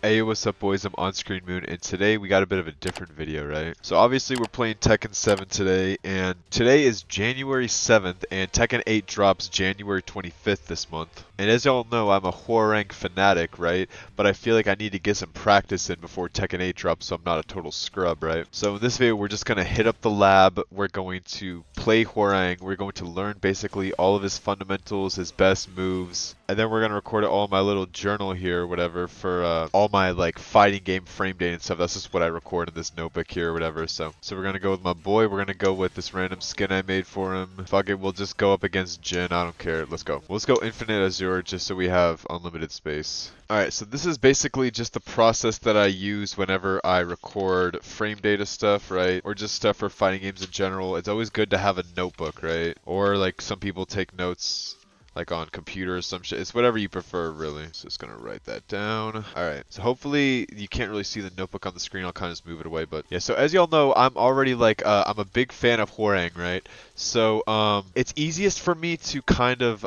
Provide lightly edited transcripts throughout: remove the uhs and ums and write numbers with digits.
Hey, what's up boys, I'm On Screen Moon, and today we got a bit of a different video, right? So obviously we're playing Tekken 7 today, and today is January 7th, and Tekken 8 drops January 25th this month. And as y'all know, I'm a Hwoarang fanatic, right? But I feel like I need to get some practice in before Tekken 8 drops so I'm not a total scrub, right? So in this video we're just going to hit up the lab, we're going to play Hwoarang, we're going to learn basically all of his fundamentals, his best moves, and then we're going to record it all in my little journal here or whatever for all my like fighting game frame data and stuff. That's just what I record in this notebook here or whatever. So we're gonna go with my boy. We're gonna go with this random skin I made for him. Fuck it, we'll just go up against Jin. I don't care. Let's go. Let's go Infinite Azure just so we have unlimited space. Alright, so this is basically just the process that I use whenever I record frame data stuff, right? Or just stuff for fighting games in general. It's always good to have a notebook, right? Or like some people take notes like on computer or some shit. It's whatever you prefer, really. So just gonna write that down. Alright, so hopefully you can't really see the notebook on the screen. I'll kind of just move it away, but yeah, so as y'all know, I'm already like, I'm a big fan of Hwoarang, right? So, it's easiest for me to kind of,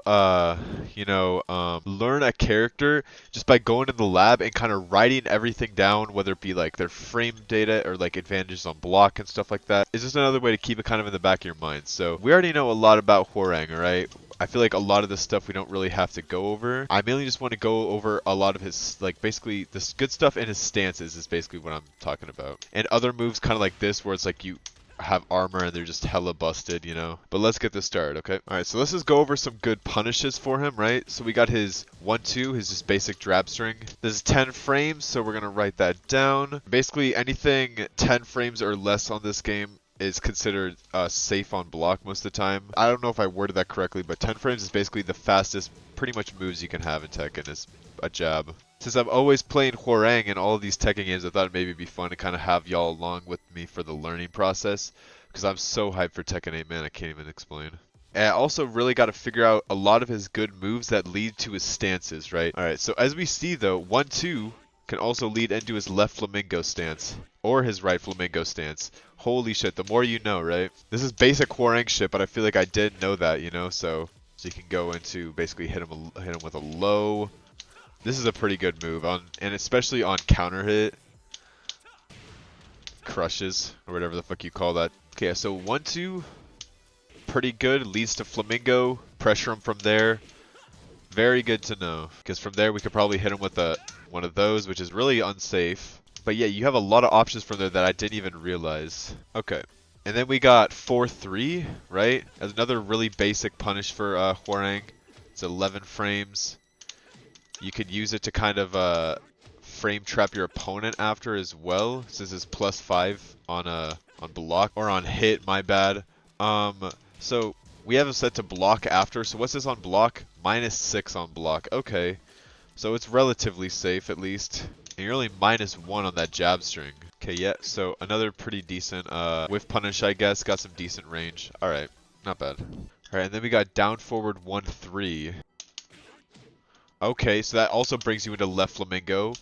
learn a character just by going in the lab and kind of writing everything down, whether it be like their frame data or like advantages on block and stuff like that. It's just another way to keep it kind of in the back of your mind. So, we already know a lot about Hwoarang, alright? I feel like a lot of this stuff we don't really have to go over. I mainly just want to go over a lot of his, like, basically, this good stuff in his stances is basically what I'm talking about. And other moves kind of like this, where it's like you have armor and they're just hella busted, you know? But let's get this started, okay? Alright, so let's just go over some good punishes for him, right? So we got his 1-2, his just basic drab string. This is 10 frames, so we're going to write that down. Basically, anything 10 frames or less on this game is considered safe on block most of the time. I don't know if I worded that correctly, but 10 frames is basically the fastest pretty much moves you can have in Tekken is a jab. Since I'm always playing Hwoarang in all of these Tekken games, I thought it maybe be fun to kind of have y'all along with me for the learning process, because I'm so hyped for Tekken 8, man, I can't even explain. And I also really got to figure out a lot of his good moves that lead to his stances, right? Alright, so as we see though, 1-2 can also lead into his left flamingo stance, or his right flamingo stance. Holy shit, the more you know, right? This is basic Hwoarang shit, but I feel like I didn't know that, you know? So you can go into basically hit him with a low. This is a pretty good move, and especially on counter hit. Crushes, or whatever the fuck you call that. Okay, so 1-2, pretty good, leads to flamingo, pressure him from there. Very good to know, because from there we could probably hit him with one of those, which is really unsafe. But yeah, you have a lot of options from there that I didn't even realize. Okay. And then we got 4-3, right? As another really basic punish for Hwoarang. It's 11 frames. You could use it to kind of frame trap your opponent after as well. Since it's +5 on block, or on hit, my bad. So we have it set to block after. So what's this on block? -6 on block. Okay. So it's relatively safe at least. And you're only -1 on that jab string. Okay, yeah, so another pretty decent whiff punish, I guess. Got some decent range. Alright, not bad. Alright, and then we got down forward 1-3. Okay, so that also brings you into left flamingo.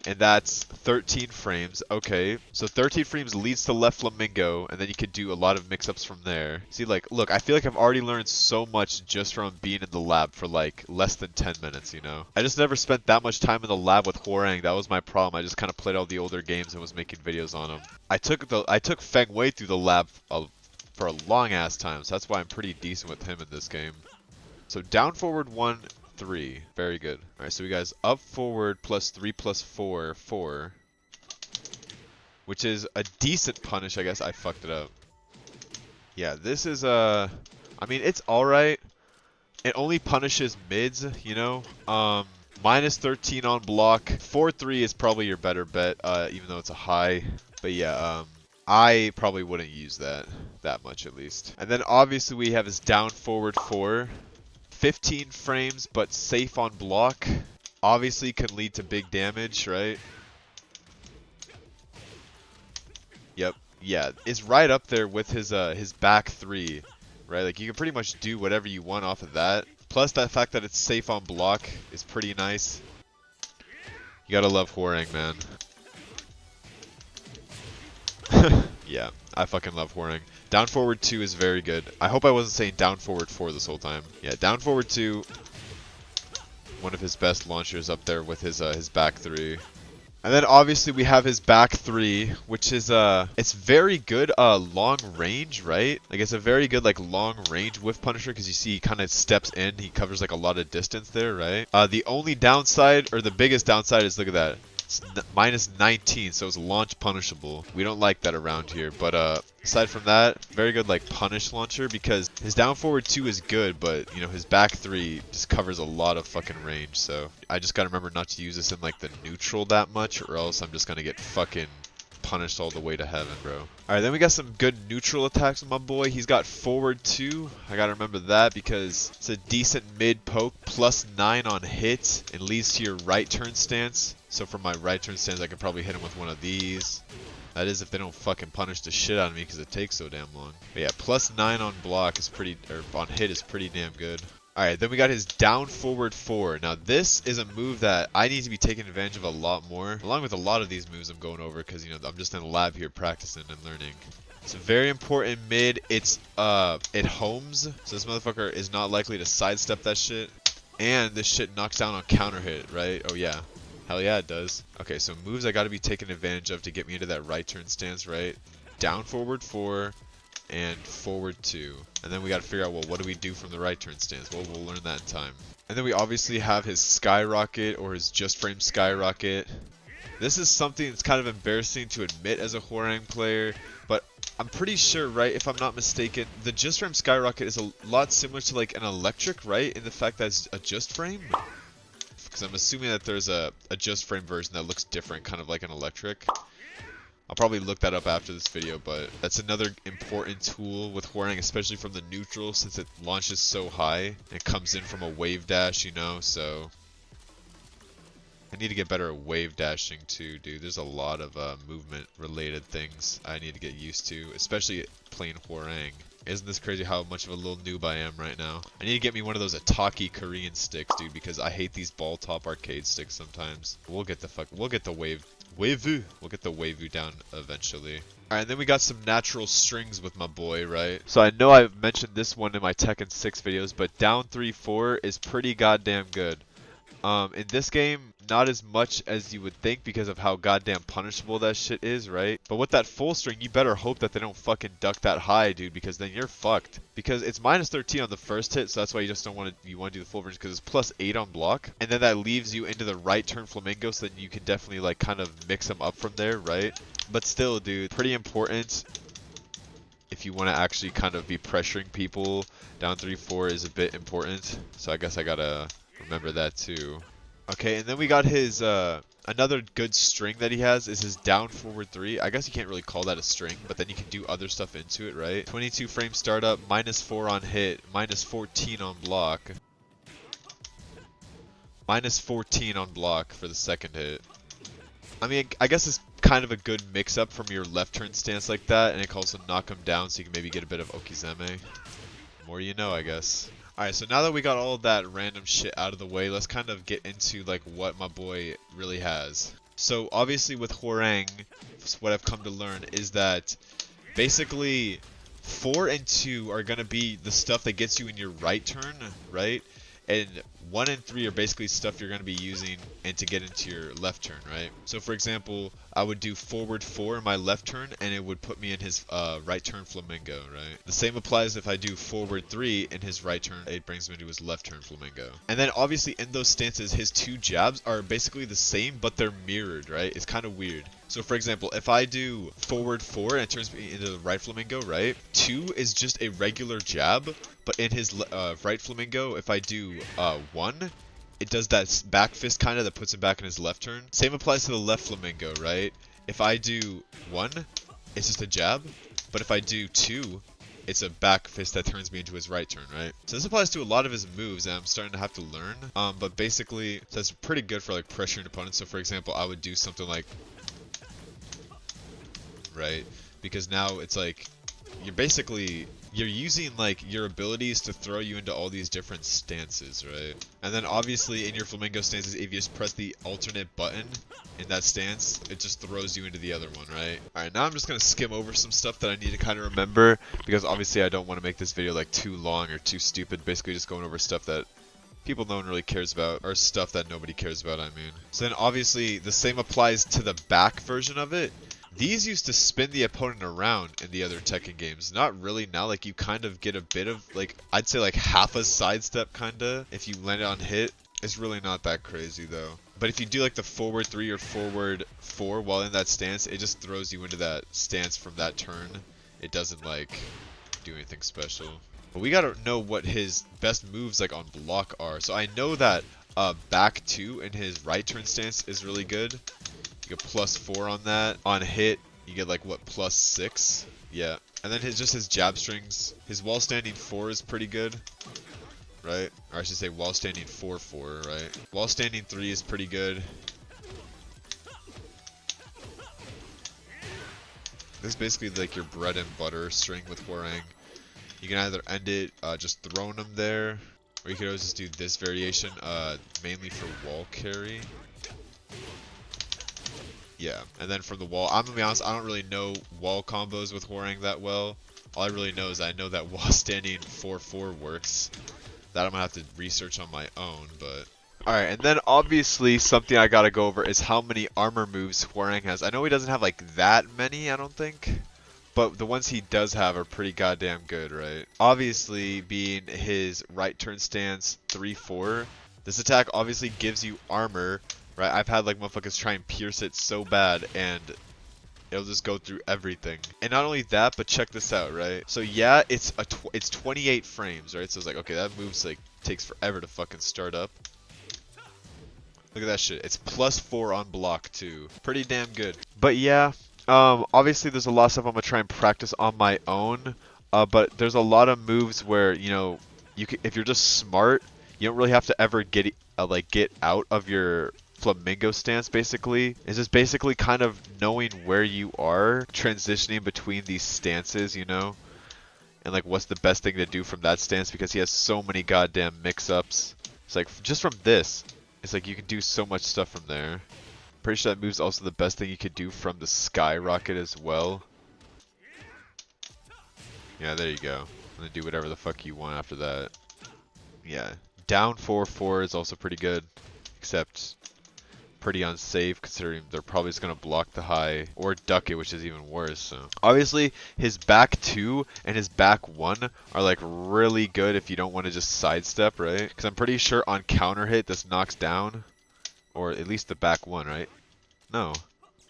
And that's 13 frames. Okay, so 13 frames leads to left flamingo, and then you can do a lot of mix-ups from there. See, like, look, I feel like I've already learned so much just from being in the lab for like less than 10 minutes, you know? I just never spent that much time in the lab with Hwoarang. That was my problem. I just kind of played all the older games and was making videos on them. I took Feng Wei through the lab for a long ass time, so that's why I'm pretty decent with him in this game. So down forward 1-3. Very good. Alright, so we got up forward +3 +4, 4. Which is a decent punish, I guess. I fucked it up. Yeah, this is I mean, it's alright. It only punishes mids, you know? -13 on block. 4-3 is probably your better bet, even though it's a high. But yeah, I probably wouldn't use that much at least. And then obviously we have his down forward 4. 15 frames, but safe on block. Obviously can lead to big damage, right? Yep. Yeah, it's right up there with his back 3, right? Like you can pretty much do whatever you want off of that. Plus that fact that it's safe on block is pretty nice. You gotta love Hwoarang, man. Yeah, I fucking love Hwoarang. Down forward 2 is very good. I hope I wasn't saying down forward 4 this whole time. Yeah, down forward 2, one of his best launchers up there with his back 3. And then obviously we have his back three, which is it's very good long range, right? Like it's a very good like long range whiff punisher because you see he kind of steps in, he covers like a lot of distance there, right? The only downside or the biggest downside is look at that. It's minus 19, so it's launch punishable. We don't like that around here, but aside from that, very good like punish launcher because his down forward 2 is good, but you know his back 3 just covers a lot of fucking range. So I just gotta remember not to use this in like the neutral that much, or else I'm just gonna get fucking punished all the way to heaven, bro. Alright, then we got some good neutral attacks with my boy. He's got forward 2. I gotta remember that because it's a decent mid poke, plus 9 on hit, and leads to your right turn stance. So for my right turn stance, I could probably hit him with one of these. That is if they don't fucking punish the shit out of me because it takes so damn long. But yeah, plus 9 on block is pretty, or on hit is pretty damn good. Alright, then we got his down forward 4. Now this is a move that I need to be taking advantage of a lot more, along with a lot of these moves I'm going over because, you know, I'm just in the lab here practicing and learning. It's a very important mid. It's, it homes, so this motherfucker is not likely to sidestep that shit. And this shit knocks down on counter hit, right? Oh yeah. Hell yeah, it does. Okay, so moves I gotta be taking advantage of to get me into that right turn stance, right? Down forward 4 and forward 2. And then we gotta figure out, well, what do we do from the right turn stance? Well, we'll learn that in time. And then we obviously have his skyrocket or his just frame skyrocket. This is something that's kind of embarrassing to admit as a Hwoarang player, but I'm pretty sure, right, if I'm not mistaken, the just frame skyrocket is a lot similar to like an electric, right? In the fact that it's a just frame? Because I'm assuming that there's a just frame version that looks different, kind of like an electric. I'll probably look that up after this video, but that's another important tool with Hwoarang, especially from the neutral, since it launches so high. It comes in from a wave dash, you know, so I need to get better at wave dashing too, dude. There's a lot of movement related things I need to get used to, especially playing Hwoarang. Isn't this crazy how much of a little noob I am right now? I need to get me one of those Ataki Korean sticks, dude, because I hate these ball top arcade sticks sometimes. We'll get the wavoo down eventually. Alright, then we got some natural strings with my boy, right? So I know I've mentioned this one in my Tekken 6 videos, but down 3-4 is pretty goddamn good. In this game, not as much as you would think because of how goddamn punishable that shit is, right? But with that full string, you better hope that they don't fucking duck that high, dude, because then you're fucked. Because it's minus 13 on the first hit, so that's why you just don't want to, you want to do the full version because it's plus 8 on block. And then that leaves you into the right turn flamingo, so then you can definitely like kind of mix them up from there, right? But still, dude, pretty important. If you want to actually kind of be pressuring people, down 3-4 is a bit important. So I guess I gotta remember that too. Okay, and then we got his another good string that he has is his down forward 3. I guess you can't really call that a string, but then you can do other stuff into it, right? 22 frame startup, minus 4 on hit, minus 14 on block. Minus 14 on block for the second hit. I mean, I guess it's kind of a good mix-up from your left turn stance like that, and it can also knock him down so you can maybe get a bit of Okizeme. More you know, I guess. Alright, so now that we got all of that random shit out of the way, let's kind of get into like what my boy really has. So obviously with Hwoarang, what I've come to learn is that basically 4 and 2 are going to be the stuff that gets you in your right turn, right? And 1 and 3 are basically stuff you're going to be using and to get into your left turn, right? So for example, I would do forward 4 in my left turn and it would put me in his right turn flamingo, right? The same applies if I do forward 3 in his right turn, it brings me to his left turn flamingo. And then obviously in those stances, his 2 jabs are basically the same, but they're mirrored, right? It's kind of weird. So for example, if I do forward 4 and it turns me into the right flamingo, right? 2 is just a regular jab, but in his right flamingo, if I do 1, it does that back fist kind of that puts him back in his left turn. Same applies to the left flamingo, right? If I do 1, it's just a jab, but if I do 2, it's a back fist that turns me into his right turn, right? So this applies to a lot of his moves that I'm starting to have to learn. But basically, so that's pretty good for like pressuring opponents. So for example, I would do something like, right? Because now it's like, you're using like your abilities to throw you into all these different stances, right? And then obviously in your flamingo stances, if you just press the alternate button in that stance, it just throws you into the other one, right? Alright, now I'm just gonna skim over some stuff that I need to kind of remember, because obviously I don't want to make this video like too long or too stupid, basically just going over stuff that people no one really cares about, or stuff that nobody cares about, I mean. So then obviously the same applies to the back version of it. These used to spin the opponent around in the other Tekken games. Not really now, like you kind of get a bit of, like, I'd say like half a sidestep kinda, if you land it on hit. It's really not that crazy though. But if you do like the forward 3 or forward 4 while in that stance, it just throws you into that stance from that turn. It doesn't like do anything special. But we gotta know what his best moves like on block are. So I know that back 2 in his right turn stance is really good. You get +4 on that. On hit, you get like what, +6? Yeah. And then his jab strings, his wall standing 4 is pretty good. Right? Or I should say wall standing 4-4, right? Wall standing 3 is pretty good. This is basically like your bread and butter string with Hwoarang. You can either end it just throwing them there, or you could always just do this variation, mainly for wall carry. Yeah, and then from the wall, I'm gonna be honest, I don't really know wall combos with Hwoarang that well. All I really know is I know that wall standing 4-4 works. That I'm gonna have to research on my own, but... Alright, and then obviously something I gotta go over is how many armor moves Hwoarang has. I know he doesn't have like that many, I don't think. But the ones he does have are pretty goddamn good, right? Obviously, being his right turn stance 3-4, this attack obviously gives you armor, right? I've had like motherfuckers try and pierce it so bad, and it'll just go through everything. And not only that, but check this out, right? So yeah, it's 28 frames, right? So it's like, okay, that move's like takes forever to fucking start up. Look at that shit. It's +4 on block too. Pretty damn good. But yeah, obviously there's a lot of stuff I'm gonna try and practice on my own. But there's a lot of moves where, you know, if you're just smart, you don't really have to ever get out of your flamingo stance. Basically it's just basically kind of knowing where you are, transitioning between these stances, you know, and like what's the best thing to do from that stance, because he has so many goddamn mix-ups. It's like just from this, it's like you can do so much stuff from there. Pretty sure that move's also the best thing you could do from the skyrocket as well. Yeah, there you go. And then do whatever the fuck you want after that. Yeah, down 4-4 is also pretty good, except pretty unsafe considering they're probably just going to block the high or duck it, which is even worse. So obviously his back 2 and his back 1 are like really good if you don't want to just sidestep, right? Because I'm pretty sure on counter hit this knocks down, or at least the back 1, right? No.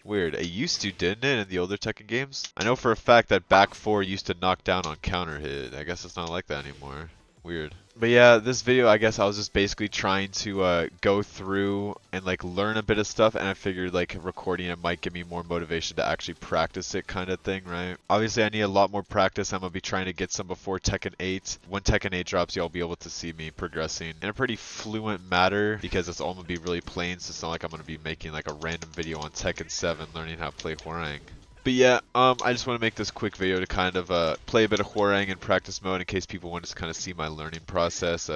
Weird. It used to, didn't it, in the older Tekken games? I know for a fact that back 4 used to knock down on counter hit. I guess it's not like that anymore. Weird. But yeah, this video, I guess I was just basically trying to go through and like learn a bit of stuff, and I figured like recording it might give me more motivation to actually practice it, kind of thing, right? Obviously I need a lot more practice. I'm gonna be trying to get some before Tekken 8. When Tekken 8 drops, y'all be able to see me progressing in a pretty fluent manner, because it's all gonna be really plain, so it's not like I'm gonna be making like a random video on Tekken 7 learning how to play Hwoarang. But yeah, I just want to make this quick video to kind of play a bit of Hwoarang in practice mode in case people want to kind of see my learning process.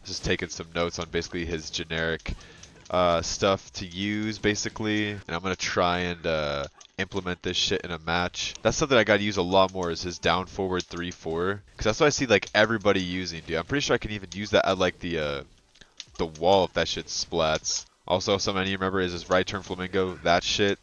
Just taking some notes on basically his generic stuff to use, basically. And I'm going to try and implement this shit in a match. That's something I got to use a lot more, is his down forward 3-4. Because that's what I see like everybody using, dude. I'm pretty sure I can even use that at like the wall if that shit splats. Also, something I need to remember is his right turn flamingo, that shit.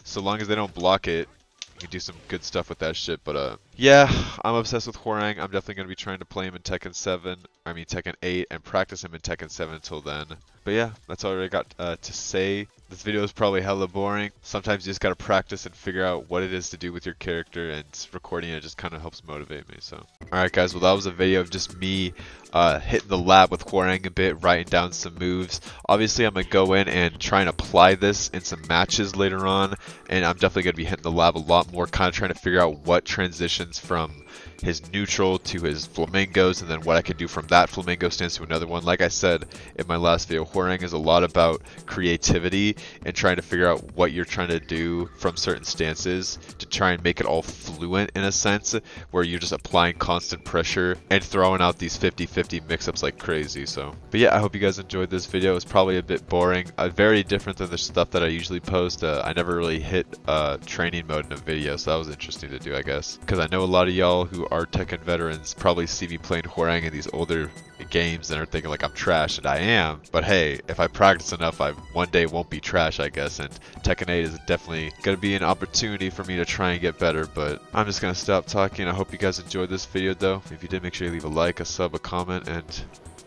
So long as they don't block it, you can do some good stuff with that shit. But yeah, I'm obsessed with Hwoarang. I'm definitely going to be trying to play him in Tekken 8, and practice him in Tekken 7 until then. But yeah, that's all I got to say. This video is probably hella boring. Sometimes you just got to practice and figure out what it is to do with your character, and recording it just kind of helps motivate me. So, alright guys, well that was a video of just me hitting the lab with Hwoarang a bit, writing down some moves. Obviously I'm going to go in and try and apply this in some matches later on, and I'm definitely going to be hitting the lab a lot more, kind of trying to figure out what transitions from his neutral to his flamingos, and then what I can do from that flamingo stance to another one. Like I said in my last video, Hwoarang is a lot about creativity and trying to figure out what you're trying to do from certain stances to try and make it all fluent in a sense, where you're just applying constant pressure and throwing out these 50-50 mix-ups like crazy. So, but yeah, I hope you guys enjoyed this video. It's probably a bit boring, very different than the stuff that I usually post. I never really hit training mode in a video, so that was interesting to do, I guess, because I know a lot of y'all who are Tekken veterans probably see me playing Hwoarang in these older games and are thinking like I'm trash, and I am. But hey, if I practice enough, I one day won't be trash, I guess. And Tekken 8 is definitely gonna be an opportunity for me to try and get better. But I'm just gonna stop talking. I hope you guys enjoyed this video though. If you did, make sure you leave a like, a sub, a comment, and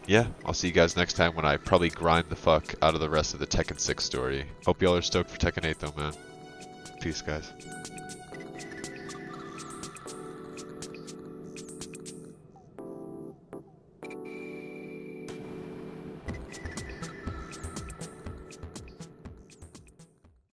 yeah, I'll see you guys next time when I probably grind the fuck out of the rest of the Tekken 6 story. Hope y'all are stoked for Tekken 8 though, man. Peace, guys.